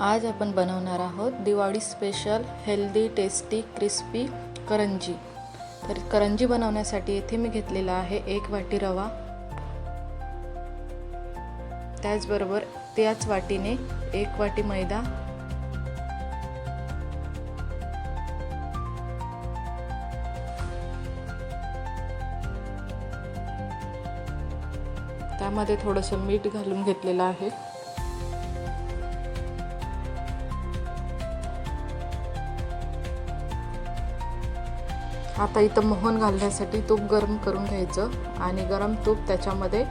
आज आपण बनवणार आहोत Diwali special healthy tasty crispy करंजी। तर करंजी बनवण्यासाठी येथे मी घेतलेला आहे 1 वाटी रवा, त्याचबरोबर त्याच वाटीने 1 वाटी मैदा, त्यामध्ये थोडंसं मीठ घालून घेतलेलं आहे। आता इथं मोहन घालण्यासाठी तूप गरम करून घ्यायचं आणि गरम तूप त्याच्यामध्ये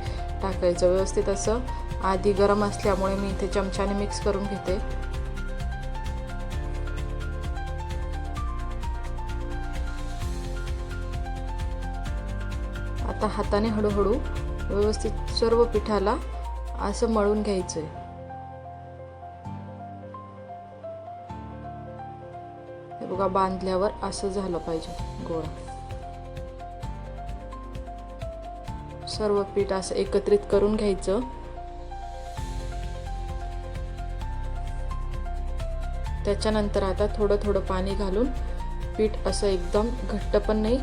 टाकायचं। व्यवस्थित असं आधी गरम असल्यामुळे मी इथे चमच्याने मिक्स करून घेते। आता हाताने हळूहळू व्यवस्थित सर्व पिठाला असं मळून घ्यायचंय। हे बघा, बांधल्यावर असं झालं पाहिजे गोळा। सर्व पीठ असं एकत्रित करून घ्यायचं। त्याच्यानंतर आता थोडं थोडं पाणी घालून पीठ असं एकदम घट्ट पण नाही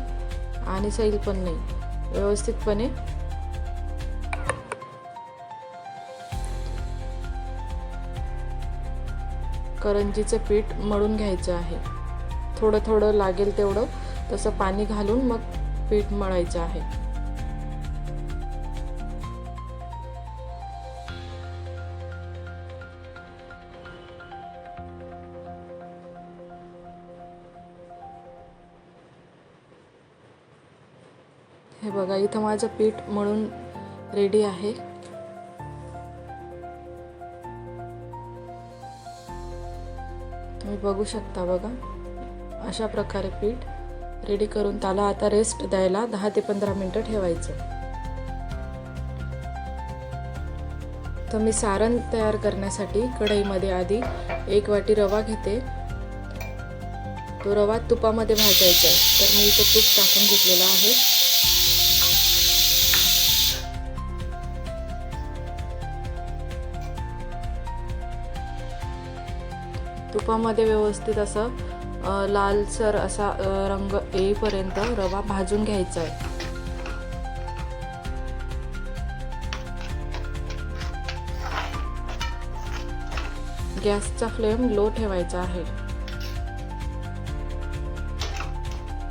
आणि सैल पण नाही, व्यवस्थितपणे करंजीचं पीठ मळून घ्यायचं आहे। थोडं थोडं लागेल तेवढं तसं पाणी घालून मग पीठ मळायचं आहे। हे बघा, इथं माझं पीठ मळून रेडी आहे। तुम्ही बघू शकता बघा, अशा प्रकारे पीठ रेडी करून त्याला आता रेस्ट द्यायला 10 ते 15 मिनिटं ठेवायचं। तर मी सारण तयार करण्यासाठी कढईमध्ये आधी 1 वाटी रवा घेते। तो रवा तुपामध्ये भाजायचा आहे, तर मी इथं तूप टाकून घेतलेलं आहे। तुपामध्ये व्यवस्थित असं लालसर असा रंग येईपर्यंत रवा भाजून घ्यायचा आहे। गॅसचा फ्लेम लो ठेवायचा आहे।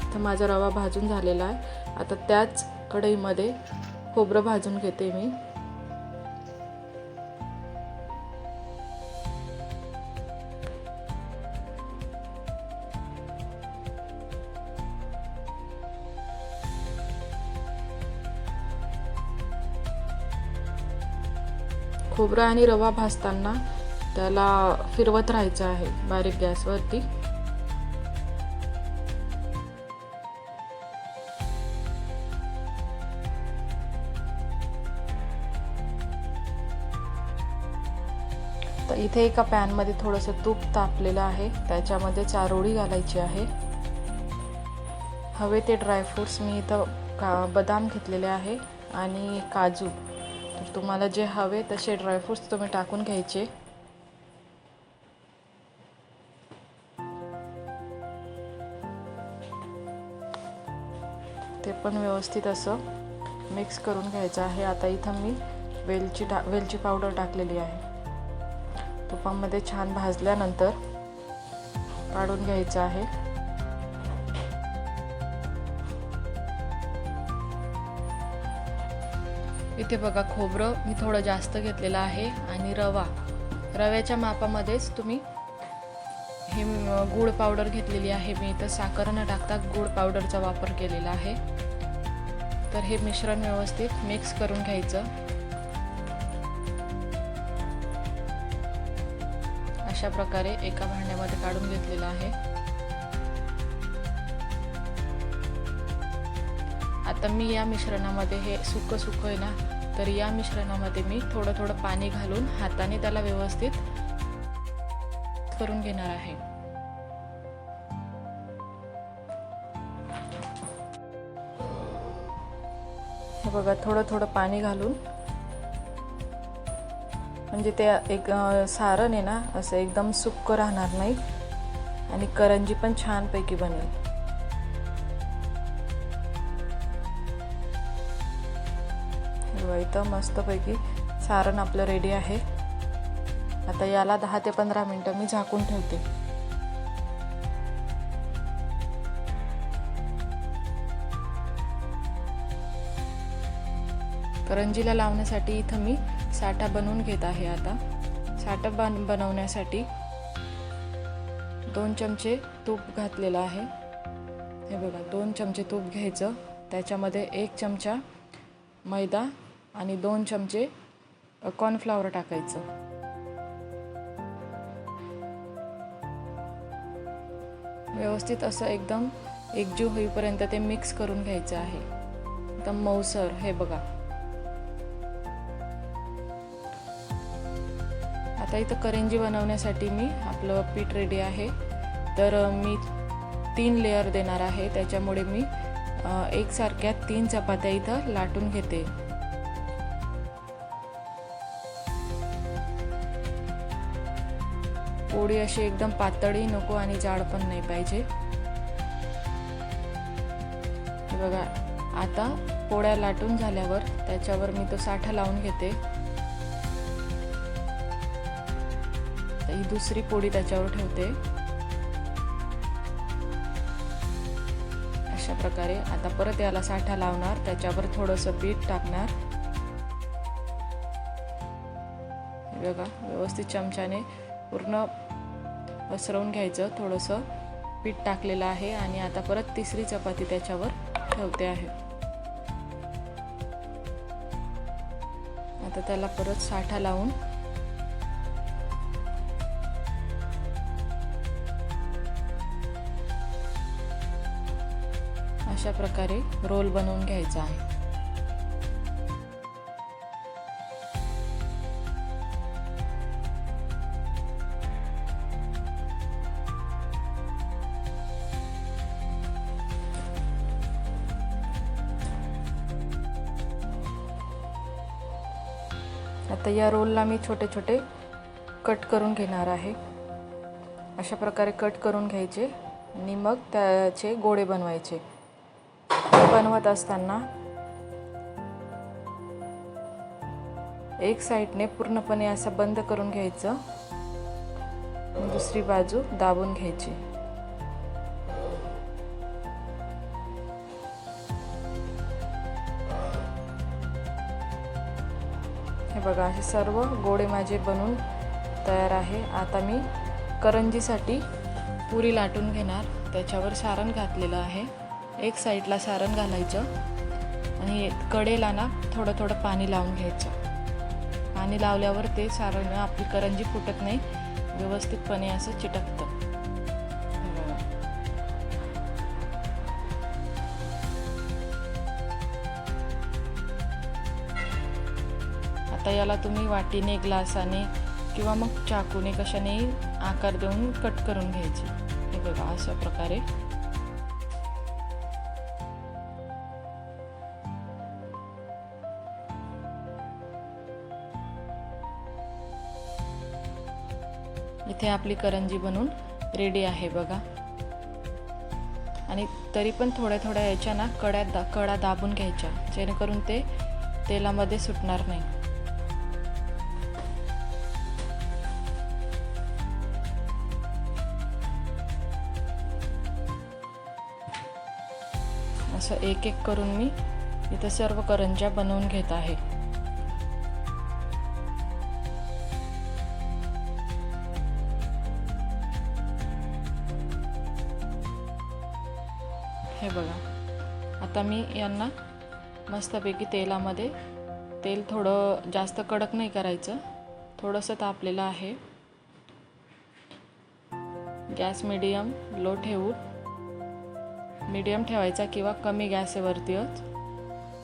तर माझा रवा भाजून झालेला आहे। आता त्याच कढईमध्ये खोबरं भाजून घेते मी। खोबरं आणि रवा भाजताना त्याला फिरवत राहायचं आहे बारीक गॅसवरती। तर इथे एका पॅनमध्ये थोडंसं तूप तापलेलं आहे, त्याच्यामध्ये चारोळी घालायची आहे। हवे ते ड्रायफ्रूट्स मी इथं बदाम घेतलेले आहे आणि काजू। तर तुम्हाला जे हवे तसे ड्रायफ्रूट्स तुम्ही टाकून घ्यायचे। ते पण व्यवस्थित असं मिक्स करून घ्यायचं आहे। आता इथं मी वेलची पावडर टाकलेली आहे। तुपामध्ये छान भाजल्यानंतर काढून घ्यायचं आहे। इथे बघा, खोबरं मी थोडं जास्त घेतलेलं आहे आणि रव्याच्या मापामध्येच तुम्ही हे गूळ पावडर घेतलेली आहे। मी इथं साखर न टाकता गूळ पावडरचा वापर केलेला आहे। तर हे मिश्रण व्यवस्थित मिक्स करून घ्यायचं। अशा प्रकारे एका भांड्यामध्ये काढून घेतलेलं आहे। आता मी या मिश्रणामध्ये हे सुक्क आहे ना, तर या मिश्रणामध्ये मी थोडं थोडं पाणी घालून हाताने त्याला व्यवस्थित करून घेणार आहे। हे बघा, थोडं थोडं पाणी घालून म्हणजे ते एक सारण आहे ना असं एकदम सुक्क राहणार नाही आणि करंजी पण छानपैकी बनेल. इथं मस्तपैकी सारण आपलं रेडी आहे. आता याला 10 ते 15 मिनिटं मी झाकून ठेवते. करंजीला लावण्यासाठी इथं मी साठा बनवून घेत आहे. आता साठा बनवण्यासाठी 2 चमचे तूप घातलेलं आहे. हे बघा 2 चमचे तूप घ्यायचं, त्याच्यामध्ये 1 चमचा मैदा आणि 2 चमचे कॉर्नफ्लॉवर टाकायचं. व्यवस्थित असं एकदम एकजीव होईपर्यंत ते मिक्स करून घ्यायचं आहे, एकदम मऊसर. हे बघा आता इथं करंजी बनवण्यासाठी मी आपलं पीठ रेडी आहे. तर मी 3 लेयर देणार आहे, त्याच्यामुळे मी एकसारख्या 3 चपात्या इथं लाटून घेते. पोळी अशी एकदम पातळही नको आणि जाड पण नाही पाहिजे. बघा आता पोळ्या लाटून झाल्यावर त्याच्यावर मी तो साठा लावून घेते. ही दुसरी पोळी त्याच्यावर ठेवते. अशा प्रकारे आता परत याला साठा लावणार, त्याच्यावर थोडंसं पीठ टाकणार. बघा व्यवस्थित चमच्याने पूर्ण पसरवून घ्यायचं. थोडंसं पीठ टाकलेलं आहे आणि आता परत तिसरी चपाती त्याच्यावर ठेवते आहे. आता त्याला परत साठा लावून अशा प्रकारे रोल बनवून घ्यायचा आहे. आता या रोलला मी छोटे छोटे कट करून घेणार आहे. अशा प्रकारे कट करून घ्यायचे आणि मग त्याचे गोळे बनवायचे. बनवत असताना एक साईडने पूर्णपणे असं बंद करून घ्यायचं, दुसरी बाजू दाबून घ्यायची. हे बघा असे सर्व गोळे माझे बनून तयार आहे. आता मी करंजीसाठी पुरी लाटून घेणार. त्याच्यावर सारण घातलेलं आहे. एक साईडला सारण घालायचं आणि कडेला ना थोडं थोडं पाणी लावून घ्यायचं. पाणी लावल्यावर ते सारण आपली करंजी फुटत नाही, व्यवस्थितपणे असं चिटकतं. आता याला तुम्ही वाटीने, ग्लासाने किंवा मग चाकूने कशाने आकार देऊन कट करून घ्यायचे. हे बघा अशा प्रकारे इथे आपली करंजी बनून रेडी आहे बघा. आणि तरी पण थोड्या थोड्या याच्या ना कडा दाबून घ्यायच्या, जेणेकरून ते तेलामध्ये सुटणार नाही. असं एक एक करून मी इथं सर्व करंज्या बनवून घेत आहे. हे बघा आता मी यांना मस्तपैकी तेलामध्ये, तेल थोडं जास्त कडक नाही करायचं, थोडंसं तापलेलं आहे. गॅस मीडियम लो ठेवून, मीडियम ठेवायचा किंवा कमी गॅसवरतीच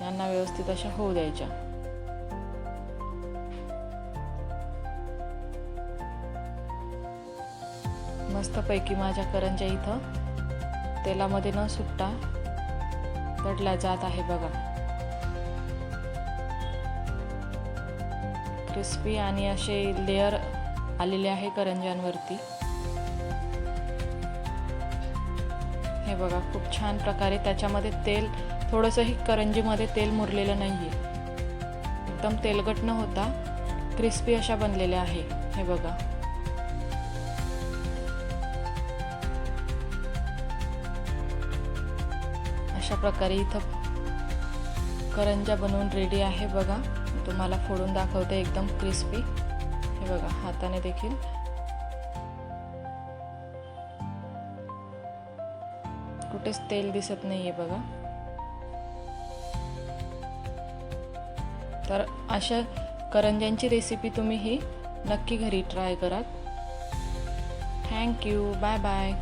यांना व्यवस्थित अशा होऊ द्यायच्या. मस्तपैकी माझ्या करंज्या इथं तेलामध्ये न सुटता तळल्या जात आहे बघा. क्रिस्पी आणि असे लेयर आलेले आहे करंज्यांवरती। हे बघा खूप छान प्रकारे त्याच्यामध्ये तेल थोडंसंही करंजीमध्ये तेल मुरलेलं नाही आहे, एकदम तेलकट न होता क्रिस्पी अशा बनलेल्या आहे। हे बघा अशा प्रकारे इथं करंजा बनवून रेडी आहे बघा। तुम्हाला फोडून दाखवते एकदम क्रिस्पी। हे बघा हाताने देखील कुठेच तेल दिसत नाहीये बघा। तर अशा करंज्यांची रेसिपी तुम्ही ही नक्की घरी ट्राय करा। Thank you, bye bye.